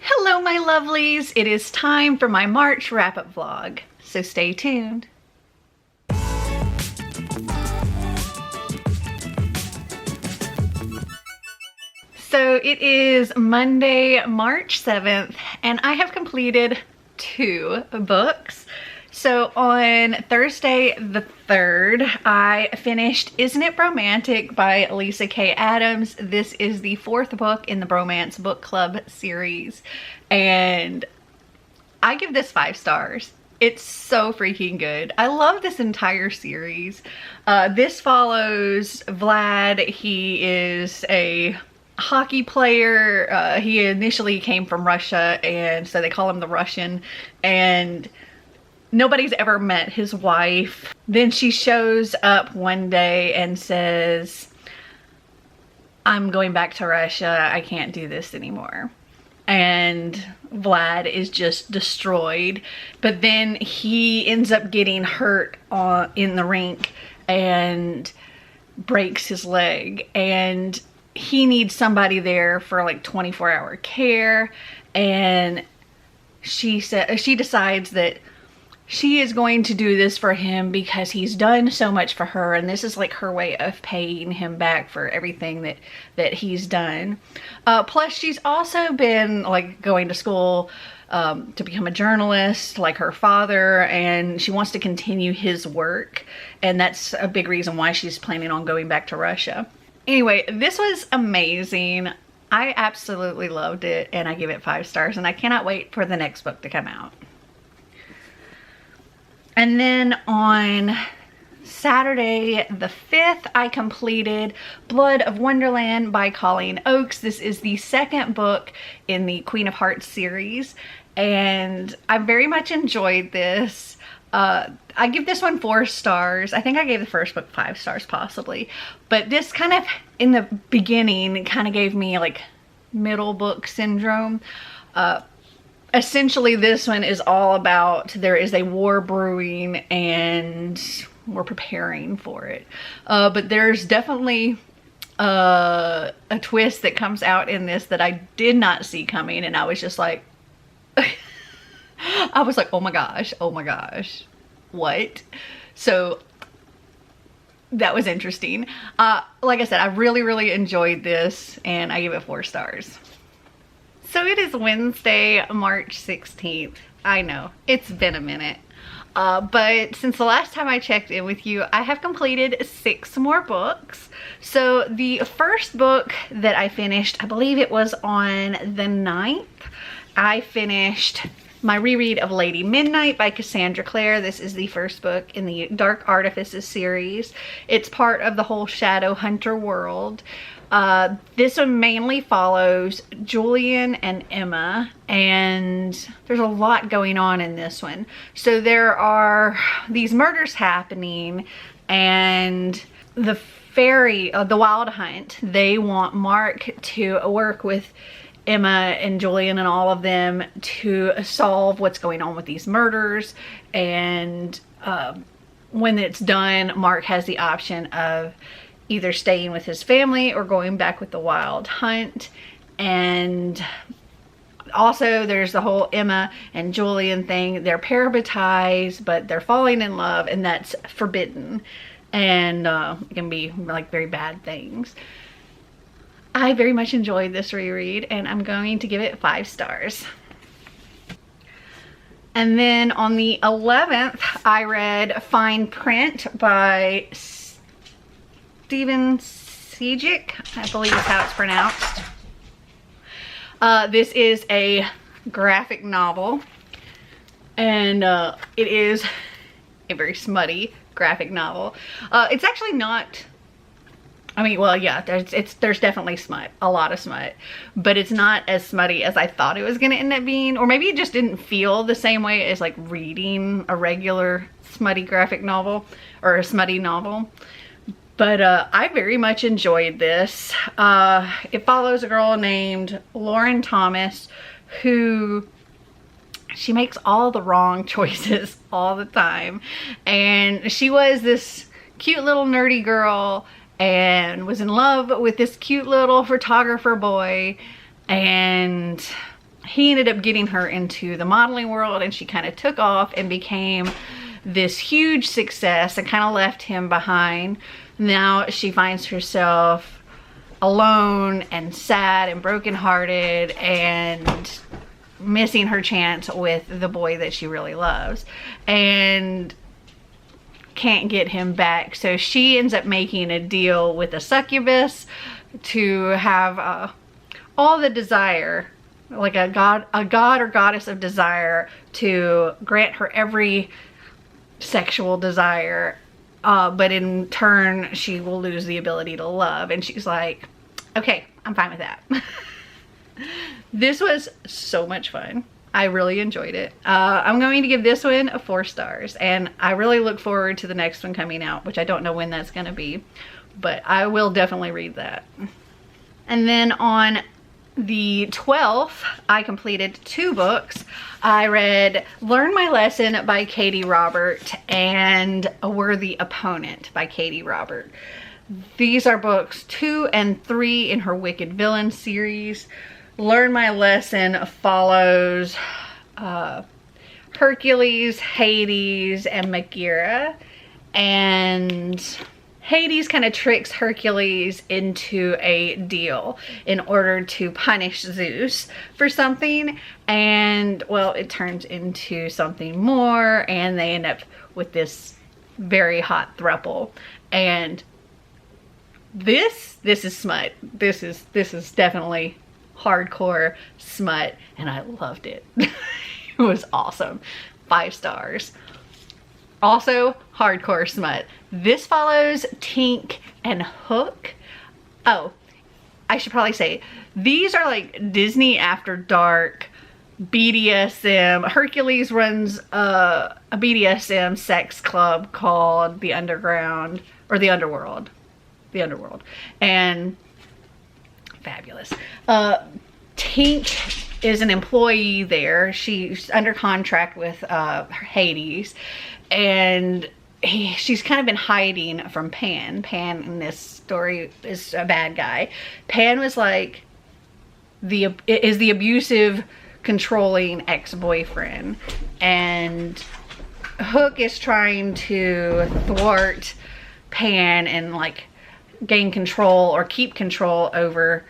Hello my lovelies, it is time for my March wrap-up vlog, so stay tuned. So it is Monday, March 7th, and I have completed 2 books. So on Thursday the 3rd, I finished Isn't It Romantic by Lisa K. Adams. This is the 4th book in the Bromance Book Club series, and I give this 5 stars. It's so freaking good. I love this entire series. This follows Vlad. He is a hockey player. He initially came from Russia, and so they call him the Russian, and nobody's ever met his wife. Then she shows up one day and says, I'm going back to Russia. I can't do this anymore. And Vlad is just destroyed. But then he ends up getting hurt in the rink and breaks his leg. And he needs somebody there for like 24-hour care. And she decides that she is going to do this for him because he's done so much for her, and this is like her way of paying him back for everything that he's done. Plus she's also been like going to school to become a journalist like her father, and she wants to continue his work, and that's a big reason why she's planning on going back to Russia. Anyway, this was amazing. I absolutely loved it, and I give it 5 stars, and I cannot wait for the next book to come out. And then on Saturday the 5th, I completed Blood of Wonderland by Colleen Oakes. This is the 2nd book in the Queen of Hearts series, and I very much enjoyed this. I give this one 4 stars. I think I gave the first book 5 stars possibly, but this kind of, in the beginning, kind of gave me like middle book syndrome. Essentially this one is all about there is a war brewing and we're preparing for it. But there's definitely a twist that comes out in this that I did not see coming, and I was just like, I was like, oh my gosh, what? So that was interesting. Like I said, I really enjoyed this, and I give it 4 stars. So it is Wednesday, March 16th. I know, it's been a minute. But since the last time I checked in with you, I have completed 6 more books. So the first book that I finished, I believe it was on the 9th, I finished my reread of Lady Midnight by Cassandra Clare. This is the first book in the Dark Artifices series. It's part of the whole Shadowhunter world. This one mainly follows Julian and Emma, and there's a lot going on in this one. So there are these murders happening, and the fairy, the Wild Hunt, they want Mark to work with Emma and Julian and all of them to solve what's going on with these murders. And when it's done, Mark has the option of either staying with his family or going back with the Wild Hunt. And also there's the whole Emma and Julian thing. They're parabatized, but they're falling in love, and that's forbidden, and it can be like very bad things. I very much enjoyed this reread, and I'm going to give it 5 stars. And then on the 11th, I read Fine Print by Steven Sejic, I believe is how it's pronounced. This is a graphic novel, and it is a very smutty graphic novel. It's actually not, I mean, well, yeah, there's definitely smut, a lot of smut, but it's not as smutty as I thought it was going to end up being, or maybe it just didn't feel the same way as like reading a regular smutty graphic novel or a smutty novel. But I very much enjoyed this. It follows a girl named Lauren Thomas who, she makes all the wrong choices all the time. And she was this cute little nerdy girl and was in love with this cute little photographer boy. And he ended up getting her into the modeling world, and she kind of took off and became this huge success and kind of left him behind. Now she finds herself alone and sad and brokenhearted and missing her chance with the boy that she really loves, and can't get him back. So she ends up making a deal with a succubus to have all the desire, like a god or goddess of desire, to grant her every sexual desire, but in turn she will lose the ability to love. And she's like, okay, I'm fine with that. This was so much fun. I really enjoyed it. I'm going to give this one 4 stars, and I really look forward to the next one coming out, which I don't know when that's going to be, but I will definitely read that. And then on the 12th, I completed 2 books. I read Learn My Lesson by Katie Robert and A Worthy Opponent by Katie Robert. These are books 2 and 3 in her Wicked Villain series. Learn My Lesson follows Hercules, Hades, and Megaera. And Hades kind of tricks Hercules into a deal in order to punish Zeus for something. And, well, it turns into something more, and they end up with this very hot throuple. And this is smut. This is definitely hardcore smut, and I loved it. It was awesome. 5 stars. Also hardcore smut. This follows Tink and Hook. Oh, I should probably say, these are like Disney After Dark BDSM. Hercules runs a BDSM sex club called the Underground, or the Underworld. The Underworld. And fabulous. Tink is an employee there. She's under contract with Hades, and she's kind of been hiding from Pan. Pan in this story is a bad guy. Pan was like the abusive, controlling ex-boyfriend, and Hook is trying to thwart Pan and like gain control or keep control over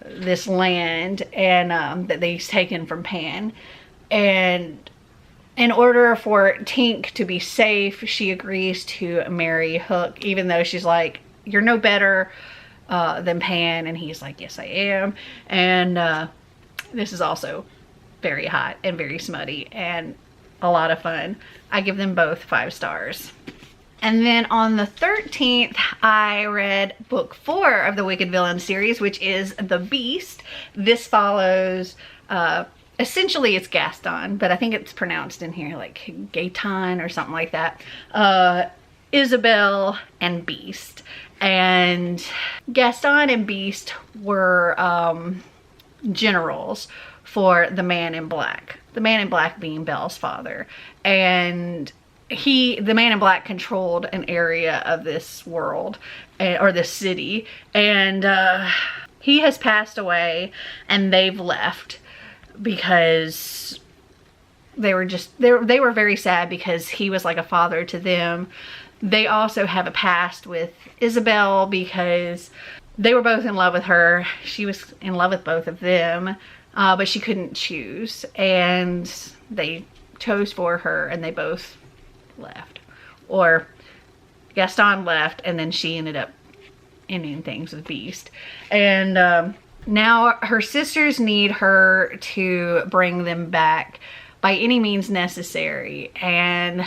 this land and that they've taken from Pan. And in order for Tink to be safe, she agrees to marry Hook, even though she's like, you're no better than Pan. And he's like, yes I am. And this is also very hot and very smutty and a lot of fun. I give them both 5 stars. And then on the 13th, I read book 4 of the Wicked Villain series, which is The Beast. This follows, essentially it's Gaston, but I think it's pronounced in here like Gaetan or something like that. Isabel and Beast. And Gaston and Beast were generals for the Man in Black. The Man in Black being Belle's father. And the Man in Black controlled an area of this world, or this city, and he has passed away, and they've left because they were very sad because he was like a father to them. They also have a past with Isabel because they were both in love with her. She was in love with both of them, but she couldn't choose, and they chose for her, and they both left. Or Gaston left, and then she ended up ending things with Beast. And now her sisters need her to bring them back by any means necessary. And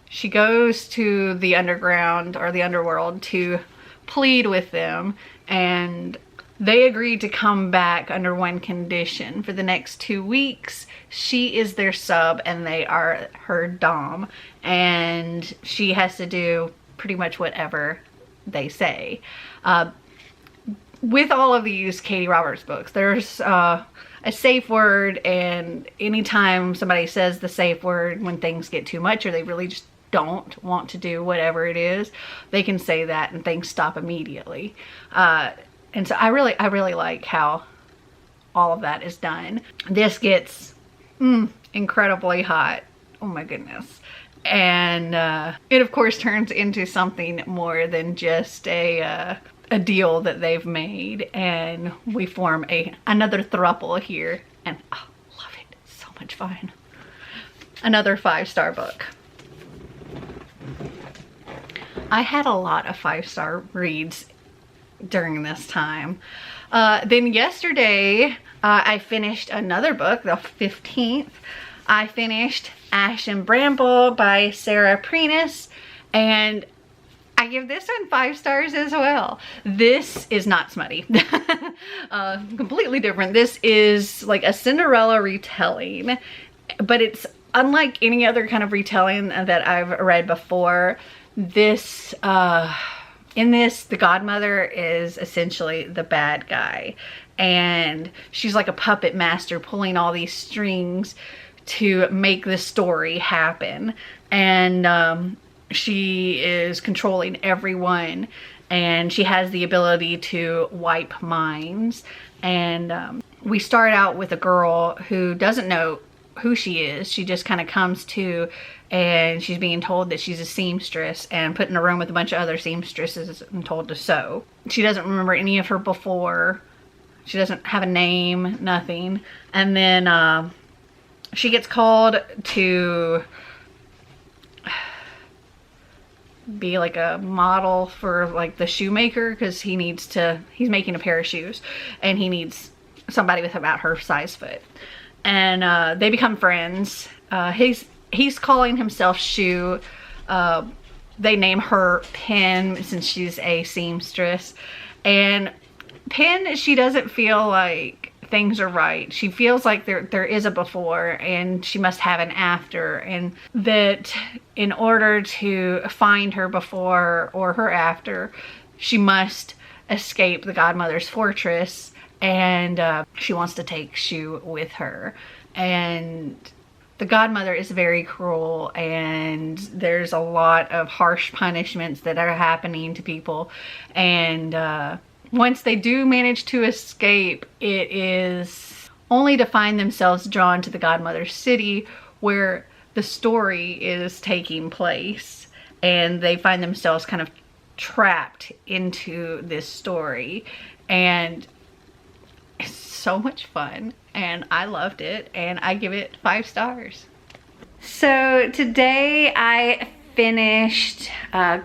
she goes to the underground, or the underworld, to plead with them, and they agreed to come back under one condition. For the next 2 weeks, she is their sub and they are her dom. And she has to do pretty much whatever they say. With all of these Katie Roberts books, there's a safe word, and anytime somebody says the safe word when things get too much or they really just don't want to do whatever it is, they can say that and things stop immediately. And so I really like how all of that is done. This gets incredibly hot. Oh my goodness. And it of course turns into something more than just a deal that they've made, and we form another throuple here, and oh, love it. So much fun. Another 5-star book. I had a lot of 5-star reads during this time. Then yesterday I finished another book, the 15th. I finished Ash and Bramble by Sarah Prentice, and I give this one 5 stars as well. This is not smutty. Completely different. This is like a Cinderella retelling, but it's unlike any other kind of retelling that I've read before. This, in this, the godmother is essentially the bad guy, and she's like a puppet master pulling all these strings to make the story happen. And she is controlling everyone, and she has the ability to wipe minds. And we start out with a girl who doesn't know who she is. She just kind of comes to, and she's being told that she's a seamstress and put in a room with a bunch of other seamstresses and told to sew. She doesn't remember any of her before. She doesn't have a name, nothing. And then she gets called to be like a model for like the shoemaker, because he's making a pair of shoes and he needs somebody with about her size foot. And they become friends. He's calling himself Shoe. They name her Pen since she's a seamstress. And Pen, she doesn't feel like things are right. She feels like there is a before and she must have an after, and that in order to find her before or her after, she must escape the godmother's fortress, and she wants to take Shoe with her. And the godmother is very cruel, and there's a lot of harsh punishments that are happening to people. And once they do manage to escape, it is only to find themselves drawn to the godmother's city, where the story is taking place, and they find themselves kind of trapped into this story. And it's so much fun, and I loved it, and I give it 5 stars. So today I finished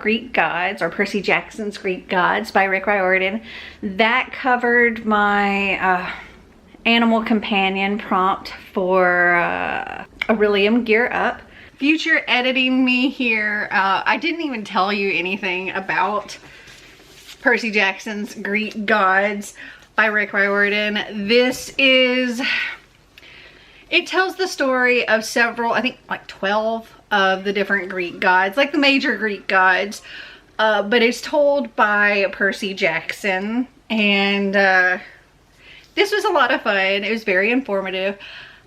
Greek Gods, or Percy Jackson's Greek Gods by Rick Riordan. That covered my animal companion prompt for Aurelium Gear Up. Future editing me here, I didn't even tell you anything about Percy Jackson's Greek Gods by Rick Riordan. This is, it tells the story of several, I think like 12 of the different Greek gods, like the major Greek gods, but it's told by Percy Jackson. And this was a lot of fun. It was very informative.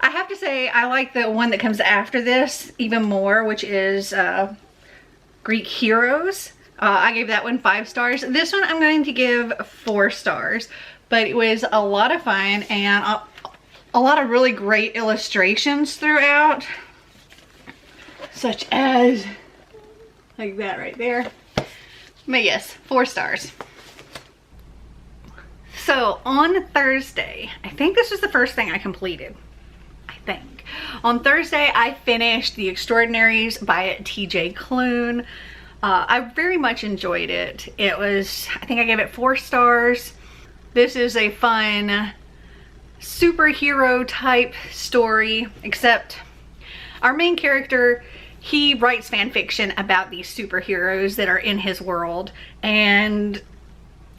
I have to say I like the one that comes after this even more, which is Greek Heroes. I gave that one 5 stars. This one I'm going to give 4 stars, but it was a lot of fun, and a lot of really great illustrations throughout, such as like that right there. But yes, 4 stars. So on Thursday, I think this was the first thing I completed. I think. On Thursday, I finished The Extraordinaries by TJ Klune. I very much enjoyed it. It was, I think I gave it 4 stars. This is a fun superhero type story, except our main character, he writes fan fiction about these superheroes that are in his world, and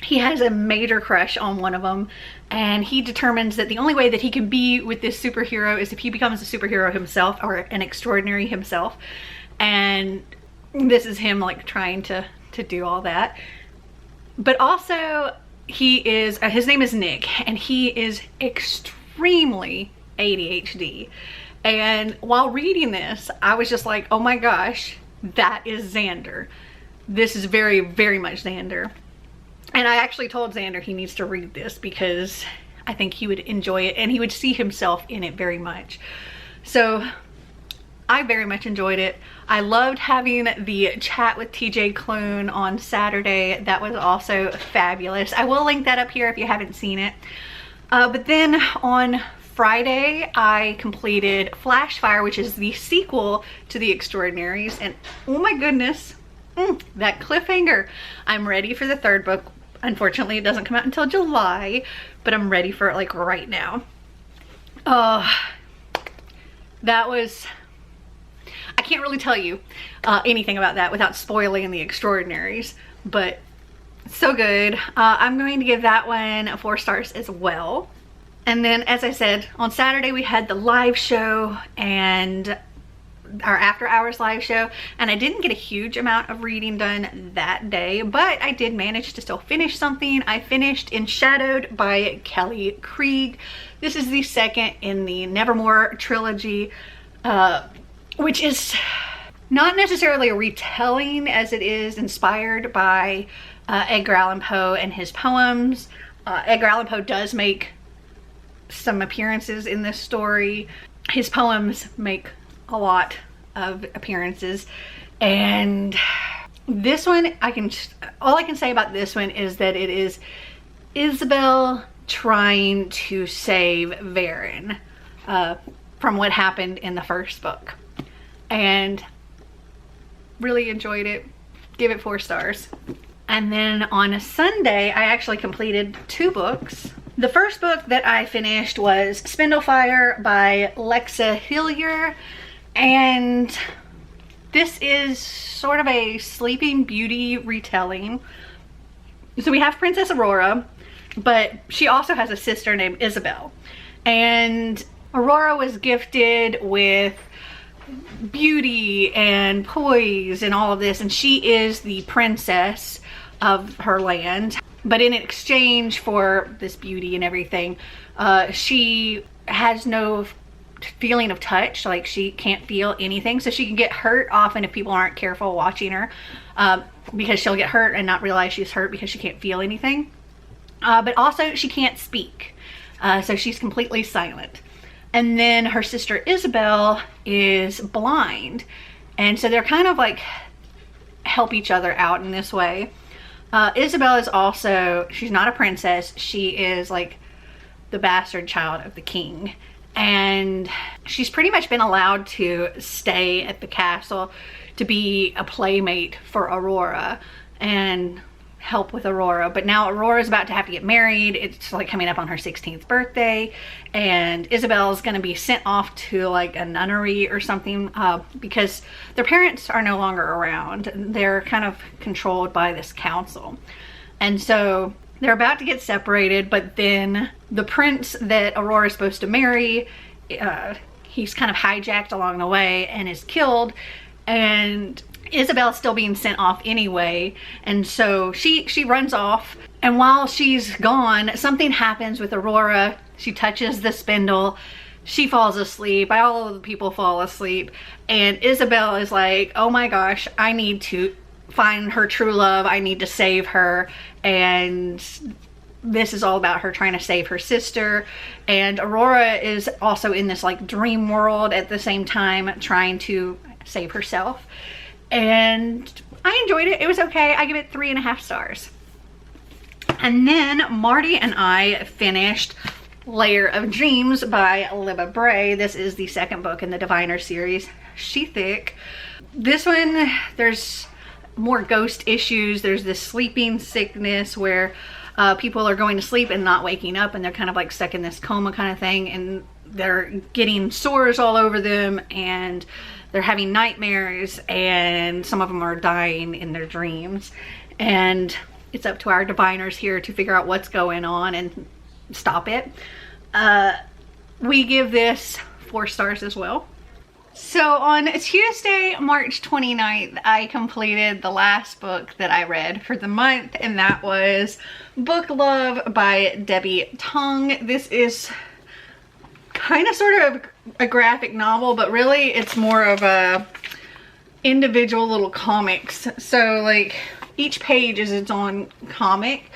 he has a major crush on one of them, and he determines that the only way that he can be with this superhero is if he becomes a superhero himself, or an extraordinary himself. And this is him like trying to do all that. But also he is, his name is Nick, and he is extremely ADHD. And while reading this, I was just like, oh my gosh, that is Xander. This is very, very much Xander. And I actually told Xander he needs to read this, because I think he would enjoy it and he would see himself in it very much. So I very much enjoyed it. I loved having the chat with TJ Klune on Saturday. That was also fabulous. I will link that up here if you haven't seen it. But then on Friday, I completed Flash Fire, which is the sequel to The Extraordinaries. And oh my goodness, that cliffhanger. I'm ready for the third book. Unfortunately, it doesn't come out until July, but I'm ready for it like right now. That was... I can't really tell you anything about that without spoiling The Extraordinaries, but so good. I'm going to give that one 4 stars as well. And then, as I said, on Saturday we had the live show and our after hours live show, and I didn't get a huge amount of reading done that day, but I did manage to still finish something. I finished In Shadowed by Kelly Krieg. This is the second in the Nevermore trilogy, which is not necessarily a retelling as it is inspired by Edgar Allan Poe and his poems. Edgar Allan Poe does make some appearances in this story. His poems make a lot of appearances, and this one, all I can say about this one is that it is Isabel trying to save Varen from what happened in the first book, and really enjoyed it. Give it 4 stars. And then on a Sunday, I actually completed 2 books. The first book that I finished was Spindle Fire by Lexa Hillier, and this is sort of a Sleeping Beauty retelling. So we have Princess Aurora, but she also has a sister named Isabel, and Aurora was gifted with beauty and poise and all of this, and she is the princess of her land. But in exchange for this beauty and everything, she has no feeling of touch. Like, she can't feel anything, so she can get hurt often if people aren't careful watching her, because she'll get hurt and not realize she's hurt because she can't feel anything. But also she can't speak, so she's completely silent. And then her sister Isabel is blind, and so they're kind of like help each other out in this way. Isabel is also, she's not a princess, she is like the bastard child of the king, and she's pretty much been allowed to stay at the castle to be a playmate for Aurora and help with Aurora. But now Aurora's about to have to get married. It's like coming up on her 16th birthday, and Isabel's gonna be sent off to like a nunnery or something because their parents are no longer around. They're kind of controlled by this council, and so they're about to get separated. But then the prince that Aurora's supposed to marry, he's kind of hijacked along the way and is killed, and Isabel's still being sent off anyway, and so she runs off. And while she's gone, something happens with Aurora. She touches the spindle, she falls asleep, all of the people fall asleep, and Isabel is like, oh my gosh, I need to find her true love, I need to save her. And this is all about her trying to save her sister, and Aurora is also in this like dream world at the same time trying to save herself. And I enjoyed it. It was okay. I give it 3.5 stars. And then Marty and I finished Layer of Dreams by Libba Bray. This is the second book in the Diviner series, She Thick. This one, there's more ghost issues. There's this sleeping sickness where people are going to sleep and not waking up, and they're kind of like stuck in this coma kind of thing, and they're getting sores all over them, and they're having nightmares, and some of them are dying in their dreams. And it's up to our diviners here to figure out what's going on and stop it. We give this 4 stars as well. So on Tuesday, March 29th, I completed the last book that I read for the month, and that was Book Love by Debbie Tong. This is kind of sort of a graphic novel, but really it's more of a individual little comics. So like each page is its own comic,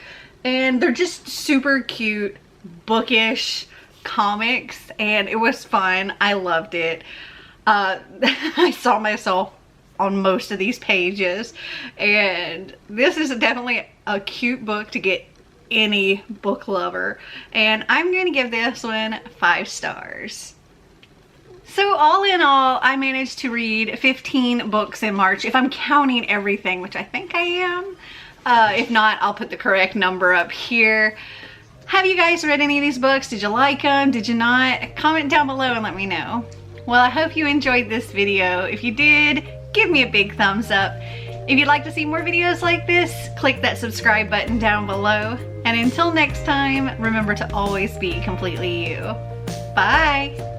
and they're just super cute, bookish comics, and it was fun. I loved it. I saw myself on most of these pages, and this is definitely a cute book to get any book lover, and I'm going to give this one 5 stars. So all in all, I managed to read 15 books in March, if I'm counting everything, which I think I am. If not, I'll put the correct number up here. Have you guys read any of these books? Did you like them? Did you not? Comment down below and let me know. Well, I hope you enjoyed this video. If you did, give me a big thumbs up. If you'd like to see more videos like this, click that subscribe button down below. And until next time, remember to always be completely you. Bye!